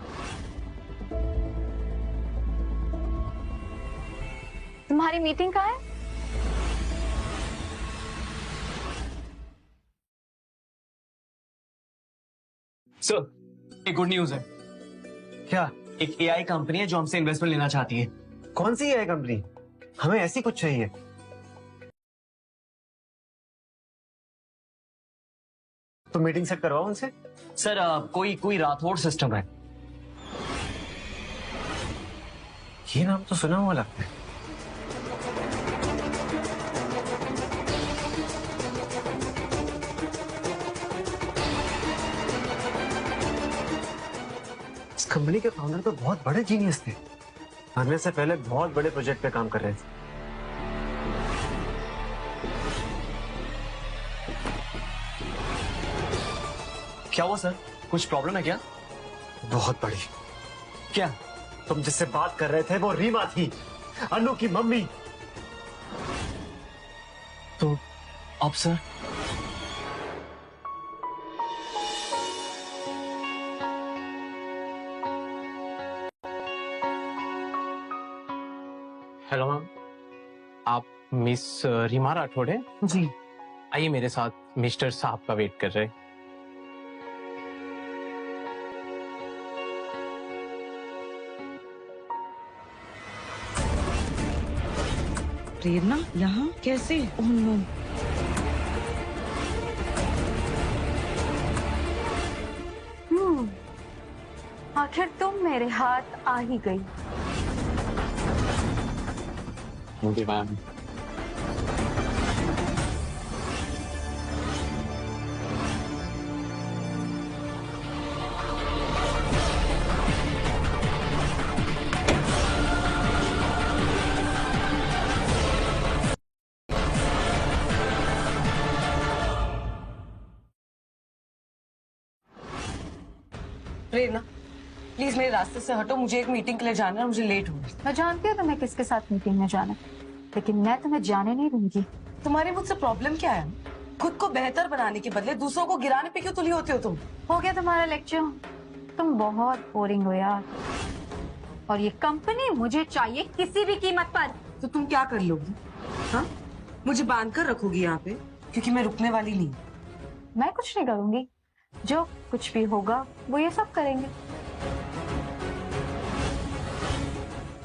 तुम्हारी मीटिंग कहाँ है? सर, एक गुड न्यूज है। क्या? एक एआई कंपनी है जो हमसे इन्वेस्टमेंट लेना चाहती है। कौन सी है कंपनी? हमें ऐसी कुछ चाहिए। तो मीटिंग सेट करवाओ उनसे। सर, कोई राठौड़ सिस्टम है। ये नाम तो सुना हुआ लगता है। इस कंपनी के फाउंडर तो बहुत बड़े जीनियस थे, मरने से पहले बहुत बड़े प्रोजेक्ट पे काम कर रहे थे। क्या हुआ सर? कुछ प्रॉब्लम है क्या? बहुत बड़ी। क्या? तुम जिससे बात कर रहे थे वो रीमा थी, अन्नू की मम्मी। तो अब सर? हेलो मैम, आप मिस रीमा राठौड़ हैं? जी। आइए मेरे साथ, मिस्टर साहब का वेट कर रहे हैं। प्रेरणा यहाँ कैसे? Oh no. आखिर तुम मेरे हाथ आ ही गई। मैम प्रेरणा प्लीज मेरे रास्ते से हटो, मुझे एक मीटिंग के लिए जाना है, मुझे लेट हो गई। मैं जानती हूँ तुम्हें किसके साथ मीटिंग में जाना है, लेकिन मैं तुम्हें जाने नहीं दूंगी। तुम्हारी मुझसे प्रॉब्लम क्या है? खुद को बेहतर बनाने के बदले दूसरों को गिराने पे क्यों तुली होती हो तुम? हो गया तुम्हारा लेक्चर? तुम बहुत बोरिंग हो यार, और ये कंपनी मुझे चाहिए किसी भी कीमत पर। तो तुम क्या कर लोगी? हाँ, मुझे बांध कर रखोगी यहाँ पे? क्योंकि मैं रुकने वाली नहीं। मैं कुछ नहीं करूंगी, जो कुछ भी होगा वो ये सब करेंगे।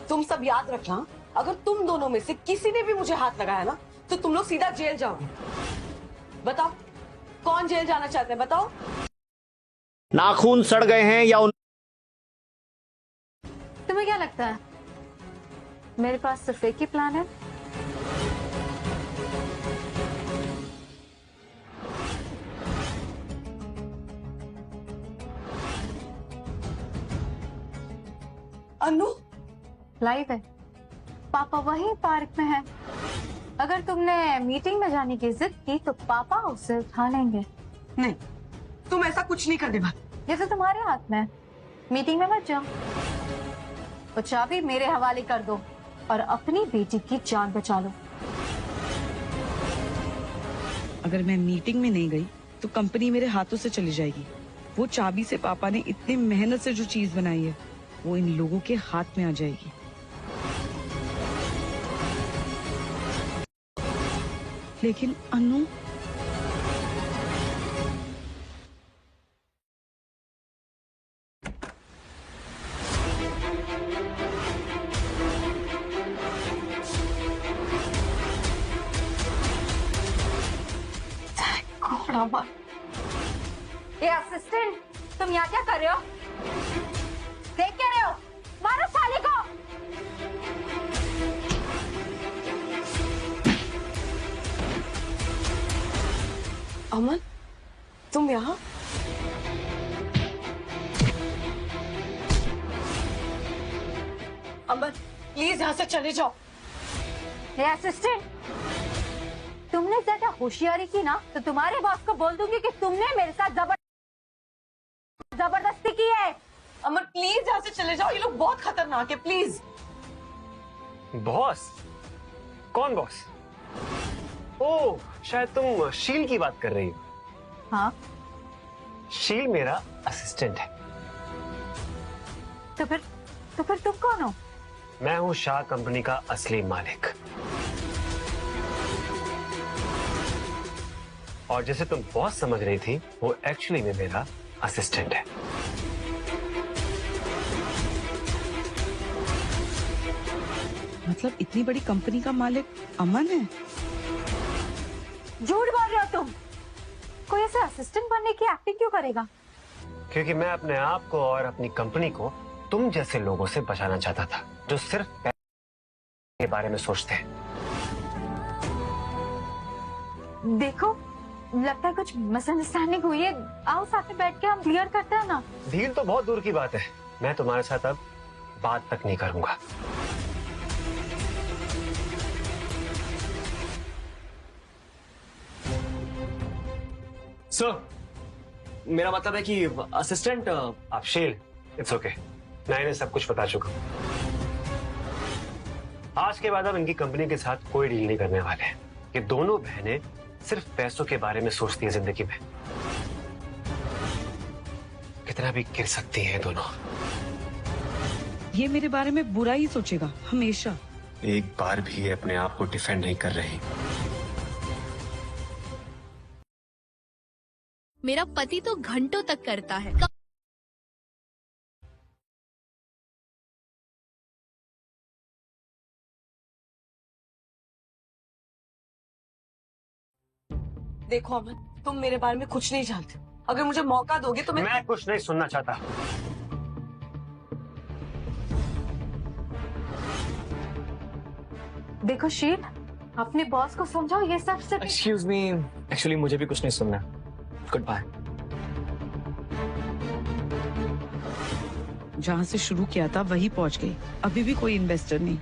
तुम सब याद रखना, अगर तुम दोनों में से किसी ने भी मुझे हाथ लगाया ना, तो तुम लोग सीधा जेल जाओगे। बताओ कौन जेल जाना चाहते हैं, बताओ। नाखून सड़ गए हैं या तुम्हें क्या लगता है मेरे पास सिर्फ एक ही प्लान है? अनु लाइव है, पापा वही पार्क में है। अगर तुमने मीटिंग में जाने की जिद की तो पापा उसे उठा लेंगे। नहीं, तुम ऐसा कुछ नहीं करने वाले। ये तो तुम्हारे हाथ में है, मीटिंग में मत जाओ। तो चाबी मेरे हवाले कर दो और अपनी बेटी की जान बचा लो। अगर मैं मीटिंग में नहीं गई तो कंपनी मेरे हाथों से चली जाएगी। वो चाबी से पापा ने इतनी मेहनत से जो चीज बनाई है वो इन लोगों के हाथ में आ जाएगी। लेकिन अनु, ये असिस्टेंट, तुम यहाँ क्या कर रहे हो? देख क्या रहे हो? मारो साले को। अमन, तुम यहाँ? अमन प्लीज यहाँ से चले जाओ। ये असिस्टेंट, तुमने ज्यादा होशियारी की ना तो तुम्हारे बॉस को बोल दूंगी कि तुमने मेरे साथ जबरदस्ती की है। अमन प्लीज यहाँ से चले जाओ, ये लोग बहुत खतरनाक है, प्लीज। बॉस? कौन बॉस? ओह, शायद तुम शील की बात कर रही हो। हाँ, शील मेरा असिस्टेंट है। तो फिर तुम कौन हो? मैं हूँ शाह कंपनी का असली मालिक। और जैसे तुम बॉस समझ रही थी, वो एक्चुअली में मेरा असिस्टेंट है। मतलब इतनी बड़ी कंपनी का मालिक अमन है? झूठ बोल रहे हो तुम। कोई ऐसे असिस्टेंट बनने की एक्टिंग क्यों करेगा? क्योंकि मैं अपने आप को और अपनी कंपनी को तुम जैसे लोगों से बचाना चाहता था, जो सिर्फ पैसे के बारे में सोचते हैं। देखो, लगता है कुछ मिसअंडरस्टैंडिंग हुई है। आओ साथ में बैठ के हम क्लियर करते हैं ना। डील तो बहुत दूर की बात है, मैं तुम्हारे साथ अब बात तक नहीं करूंगा। सर, मेरा मतलब है कि असिस्टेंट। आप शील, इट्स ओके, मैं इन्हें सब कुछ बता चुका हूं। आज के बाद अब इनकी कंपनी के साथ कोई डील नहीं करने वाले हैं। ये दोनों बहनें सिर्फ पैसों के बारे में सोचती है जिंदगी में। कितना भी गिर सकती हैं दोनों। ये मेरे बारे में बुरा ही सोचेगा हमेशा। एक बार भी ये अपने आप को डिफेंड नहीं कर रही। मेरा पति तो घंटों तक करता है। देखो अमन, तुम मेरे बारे में कुछ नहीं जानते। अगर मुझे मौका दोगे तो मैं कुछ नहीं सुनना चाहता। देखो शील, अपने बॉस को समझाओ, ये सब सिर्फ। एक्सक्यूज मी, एक्चुअली मुझे भी कुछ नहीं सुनना। Good bye. जहाँ से शुरू किया था वही पहुँच गई। अभी भी कोई इन्वेस्टर नहीं।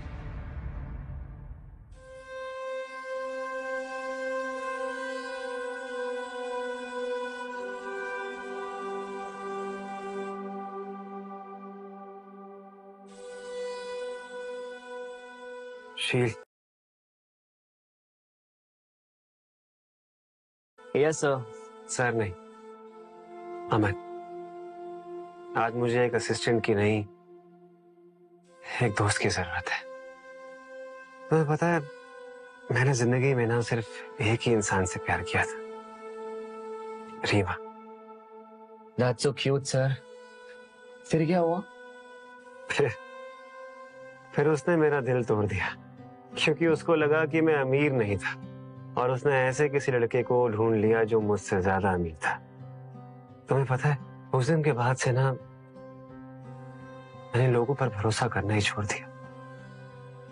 शील, यस सर। सर नहीं, अमन, आज मुझे एक असिस्टेंट की नहीं, एक दोस्त की जरूरत है। तुम्हें पता है, मैंने जिंदगी में ना सिर्फ एक ही इंसान से प्यार किया था, Reema. That's so cute, sir. फिर क्या हुआ? फिर उसने मेरा दिल तोड़ दिया, क्योंकि उसको लगा कि मैं अमीर नहीं था, और उसने ऐसे किसी लड़के को ढूंढ लिया जो मुझसे ज्यादा अमीर था। तुम्हें पता है, उस दिन के बाद से ना मैंने लोगों पर भरोसा करना ही छोड़ दिया।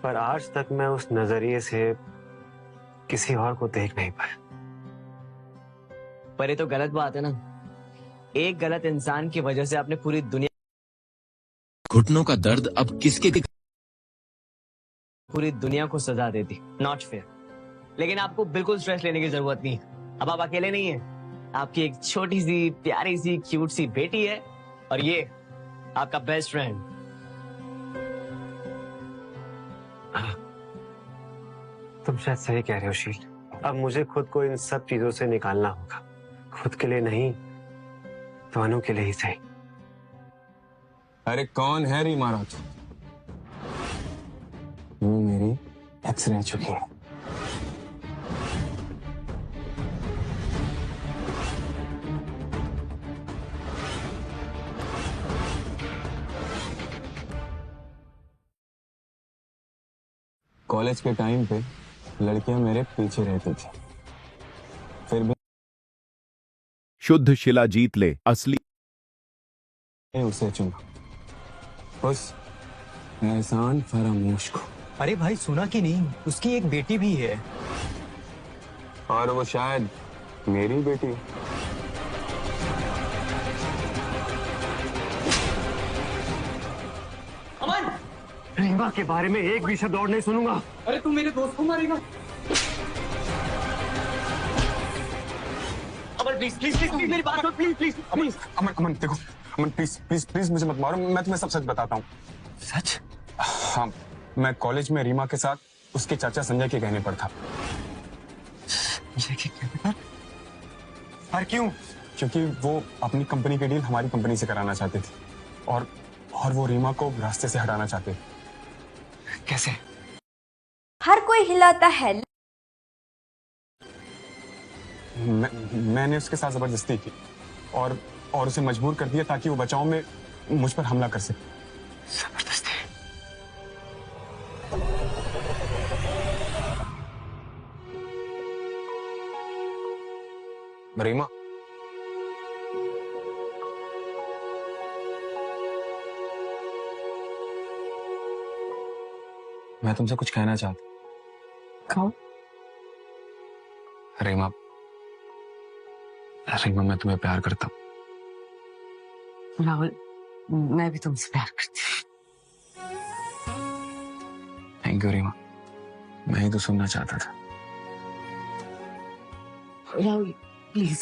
पर आज तक मैं उस नजरिए से किसी और को देख नहीं पाया। पर ये तो गलत बात है ना। एक गलत इंसान की वजह से आपने पूरी दुनिया, घुटनों का दर्द अब किसके पूरी दुनिया को सजा देती। Not fair. लेकिन आपको बिल्कुल स्ट्रेस लेने की जरूरत नहीं। अब आप अकेले नहीं हैं। आपकी एक छोटी सी प्यारी सी क्यूट सी बेटी है, और ये आपका बेस्ट फ्रेंड। तुम शायद सही कह रहे हो शील। अब मुझे खुद को इन सब चीजों से निकालना होगा। खुद के लिए नहीं, तो अनु के लिए ही सही। अरे कौन है रीमा राठौर? वो मेरी एक्स रह चुकी है। कॉलेज के टाइम पे लड़कियां मेरे पीछे रहती थी, फिर भी शुद्ध शिला जीत ले असली उसे चुना, उस एहसान फरामोश को। अरे भाई सुना कि नहीं, उसकी एक बेटी भी है। और वो शायद मेरी बेटी। अमन, रीमा के बारे में एक भी शब्द और नहीं सुनूंगा। अरे तू मेरे दोस्त को मारेगा? अमन प्लीज प्लीज प्लीज मेरी बात सुन, प्लीज प्लीज प्लीज। अमन अमन देखो, अमन प्लीज प्लीज प्लीज मुझे मत मारो, मैं तुम्हें सब सच बताता हूँ। सच? हाँ, मैं कॉलेज में रीमा के साथ उसके चाचा संजय के कहने पर था। संजय के कहने पर? पर क्यों? क्योंकि वो अपनी कंपनी की डील हमारी कंपनी से कराना चाहते थे, और वो रीमा को रास्ते से हटाना चाहते। कैसे? हर कोई हिलाता है। मैंने उसके साथ जबरदस्ती की और उसे मजबूर कर दिया ताकि वो बचाव में मुझ पर हमला कर सके। जबरदस्ती? रीमा, मैं तुमसे कुछ कहना चाहता। कहो। रीमा, रीमा मैं तुम्हें प्यार करता हूँ। राहुल, मैं भी तुमसे प्यार करती हूँ। थैंक यू रीमा, मैं ही तो सुनना चाहता था। राहुल प्लीज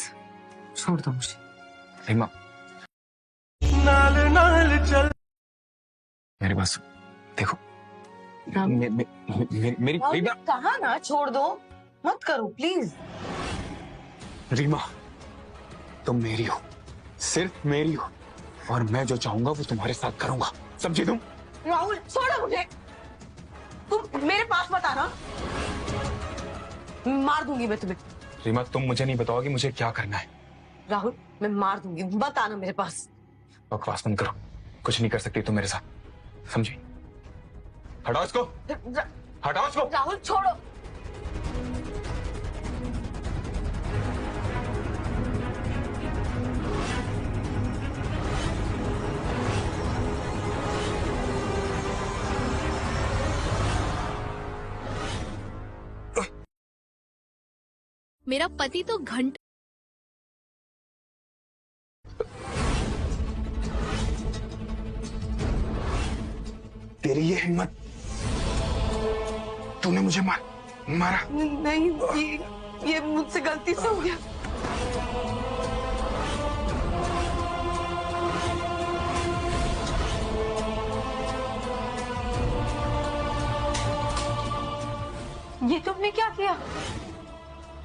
छोड़ दो मुझे। रीमा, नाल नाल चल। मेरी बात सुन, देखो मेरी रीमा, कहा ना छोड़ दो, मत करो प्लीज। रीमा, तुम मेरी हो, सिर्फ मेरी हो, और मैं जो चाहूंगा वो तुम्हारे साथ करूंगा, समझी तुम? राहुल छोड़ो मुझे, तुम मेरे पास मत आना, मार दूंगी मैं तुम्हें। रीमा, तुम मुझे नहीं बताओगी मुझे क्या करना है। राहुल मैं मार दूंगी, मत आना मेरे पास। बकवास बंद करो, कुछ नहीं कर सकती तुम मेरे साथ, समझी? हटाओ इसको, हटाओ इसको। राहुल छोड़ो। मेरा पति तो घंटे तेरी ये हिम्मत, तूने मुझे मारा? नहीं, ये मुझसे गलती से हो गया। तुमने क्या किया?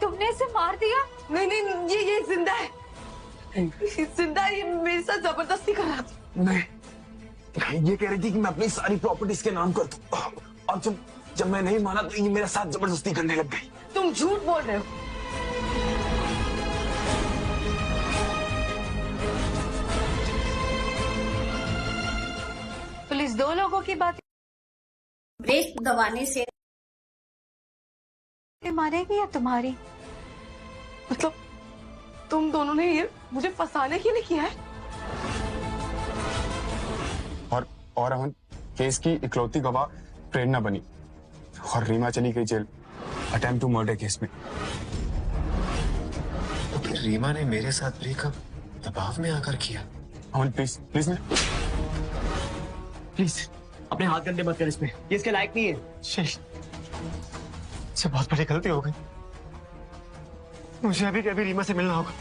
तुमने इसे मार दिया? नहीं नहीं, ये जिंदा है, जिंदा है। ये मेरे साथ जबरदस्ती कर रहा था। नहीं, ये कह रही थी कि मैं अपनी सारी प्रॉपर्टीज के नाम कर दूं, और जब मैं नहीं माना तो ये मेरे साथ जबरदस्ती करने लग गई। तुम झूठ बोल रहे हो। पुलिस दो लोगों की बात ब्रेक दबाने से मारेगी या तुम्हारी? मतलब तुम दोनों ने ये मुझे फंसाने के लिए किया है? और अमन केस की इकलौती गवाह प्रेरणा बनी और रीमा चली गई jail attempt to murder case में। तो फिर रीमा ने मेरे साथ ब्रेकअप दबाव में आकर किया। अमन प्लीज प्लीज प्लीज अपने हाथ गंदे मत कर इसमें, ये इसके लायक नहीं है। शेष, से बहुत बड़ी गलती हो गई। मुझे अभी के अभी रीमा से मिलना होगा।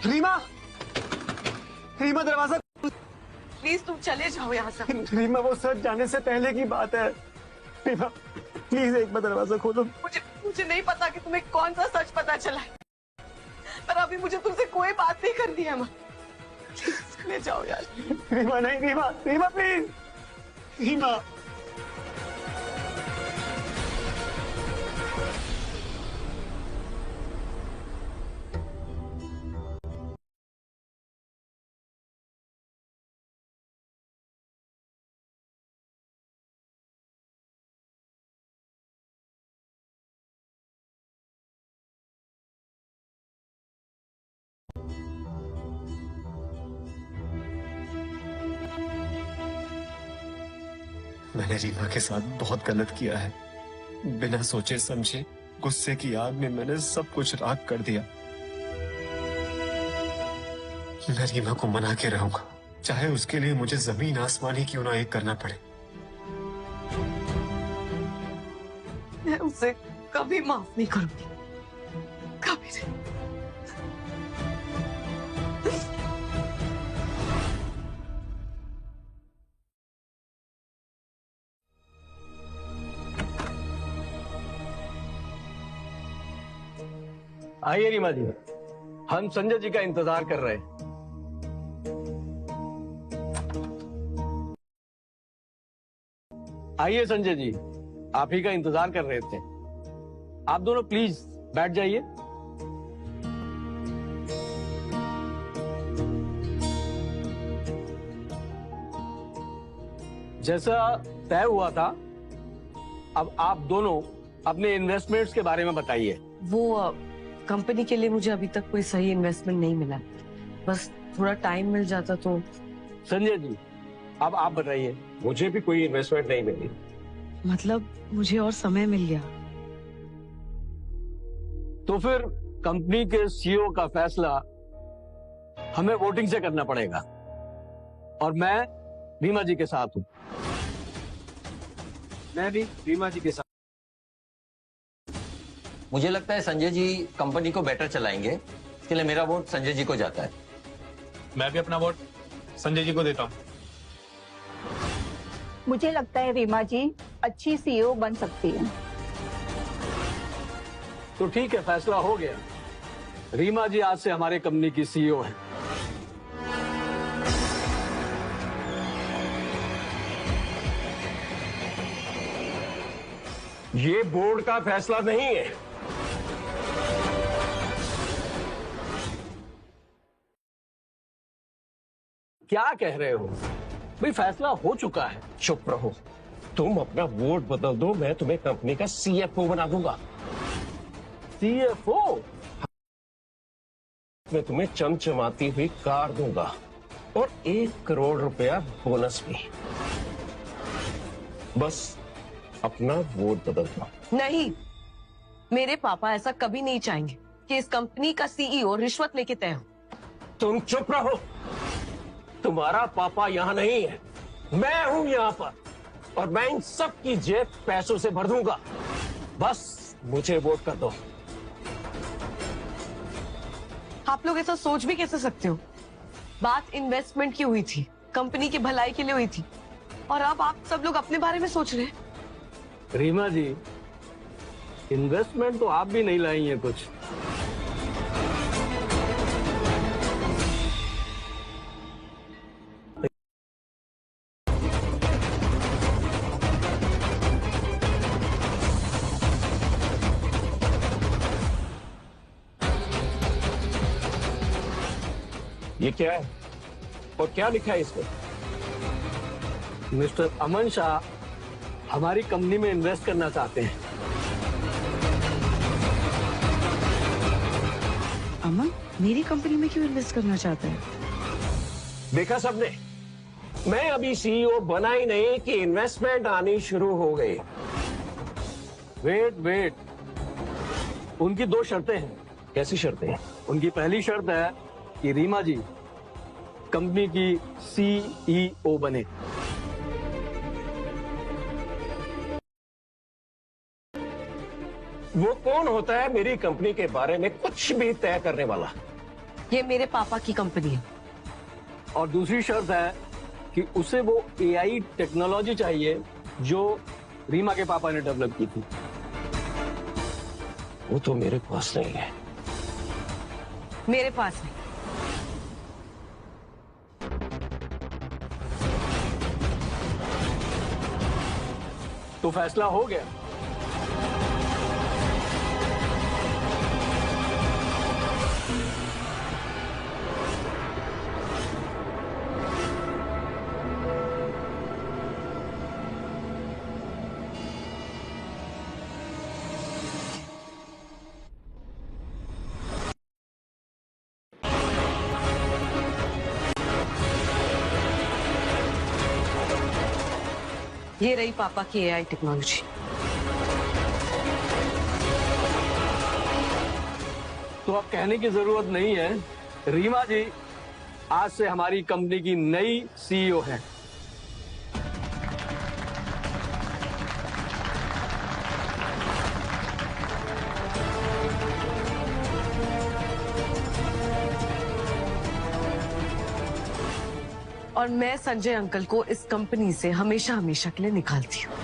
रीमा, रीमा दरवाजा। प्लीज तुम चले जाओ यहाँ से। रीमा वो सच जाने से पहले की बात है। रीमा प्लीज एक बार दरवाजा खोलो। मुझे नहीं पता कि तुम्हें कौन सा सच पता चला है, पर अभी मुझे तुमसे कोई बात नहीं करनी है। प्लीज ले जाओ यार। रीमा नहीं, रीमा रीमा प्लीज, रीमा। मैंने रीमा के साथ बहुत गलत किया है। बिना सोचे समझे गुस्से की आग में मैंने सब कुछ राख कर दिया। मैं रीमा को मना के रहूंगा, चाहे उसके लिए मुझे जमीन आसमान ही क्यों ना एक करना पड़े। मैं उसे कभी माफ नहीं करूंगी, कभी नहीं। आइए रीमा जी, हम संजय जी का इंतजार कर रहे हैं। आइए संजय जी, आप ही का इंतजार कर रहे थे। आप दोनों प्लीज बैठ जाइए। जैसा तय हुआ था, अब आप दोनों अपने इन्वेस्टमेंट्स के बारे में बताइए। वो कंपनी के लिए मुझे अभी तक कोई सही इन्वेस्टमेंट नहीं मिला, बस थोड़ा टाइम मिल जाता तो। संजय जी, अब आप बताइए। मुझे भी कोई इन्वेस्टमेंट नहीं मिली। मतलब मुझे और समय मिल गया तो फिर कंपनी के सीईओ का फैसला हमें वोटिंग से करना पड़ेगा, और मैं रीमा जी के साथ हूं। मैं भी रीमा जी के साथ। मुझे लगता है संजय जी कंपनी को बेटर चलाएंगे, इसके लिए मेरा वोट संजय जी को जाता है। मैं भी अपना वोट संजय जी को देता हूँ। मुझे लगता है रीमा जी अच्छी सीईओ बन सकती है। तो ठीक है, फैसला हो गया। रीमा जी आज से हमारे कंपनी की सीईओ है। ये बोर्ड का फैसला नहीं है। क्या कह रहे हो भाई? फैसला हो चुका है। चुप रहो, तुम अपना वोट बदल दो, मैं तुम्हें कंपनी का सीएफओ बना दूंगा। सीएफओ? मैं तुम्हें चमचमाती हुई कार दूंगा और 1 करोड़ रुपया बोनस भी। बस अपना वोट बदल दो। नहीं, मेरे पापा ऐसा कभी नहीं चाहेंगे कि इस कंपनी का सीईओ रिश्वत लेके तय हो। तुम चुप रहो, तुम्हारा पापा यहाँ नहीं है, मैं हूं यहाँ पर, और मैं इन सब की जेब पैसों से भर दूंगा। बस मुझे वोट कर दो। आप लोग ऐसा सोच भी कैसे सकते हो? बात इन्वेस्टमेंट की हुई थी, कंपनी की भलाई के लिए हुई थी, और अब आप सब लोग अपने बारे में सोच रहे हैं। रीमा जी, इन्वेस्टमेंट तो आप भी नहीं लाई हैं कुछ। ये क्या है और क्या लिखा है इसमें? मिस्टर अमन शाह हमारी कंपनी में इन्वेस्ट करना चाहते हैं। अमन मेरी कंपनी में क्यों इन्वेस्ट करना चाहता है? देखा सबने, मैं अभी सीईओ बना ही नहीं कि इन्वेस्टमेंट आनी शुरू हो गई। वेट, उनकी 2 शर्तें हैं। कैसी शर्तें हैं? उनकी पहली शर्त है कि रीमा जी कंपनी की सीईओ बने। वो कौन होता है मेरी कंपनी के बारे में कुछ भी तय करने वाला? ये मेरे पापा की कंपनी है। और दूसरी शर्त है कि उसे वो एआई टेक्नोलॉजी चाहिए जो रीमा के पापा ने डेवलप की थी। वो तो मेरे पास नहीं है। मेरे पास है। तो फैसला हो गया। ये रही पापा की एआई टेक्नोलॉजी। तो अब कहने की जरूरत नहीं है, रीमा जी आज से हमारी कंपनी की नई सीईओ है। और मैं संजय अंकल को इस कंपनी से हमेशा हमेशा के लिए निकालती हूँ।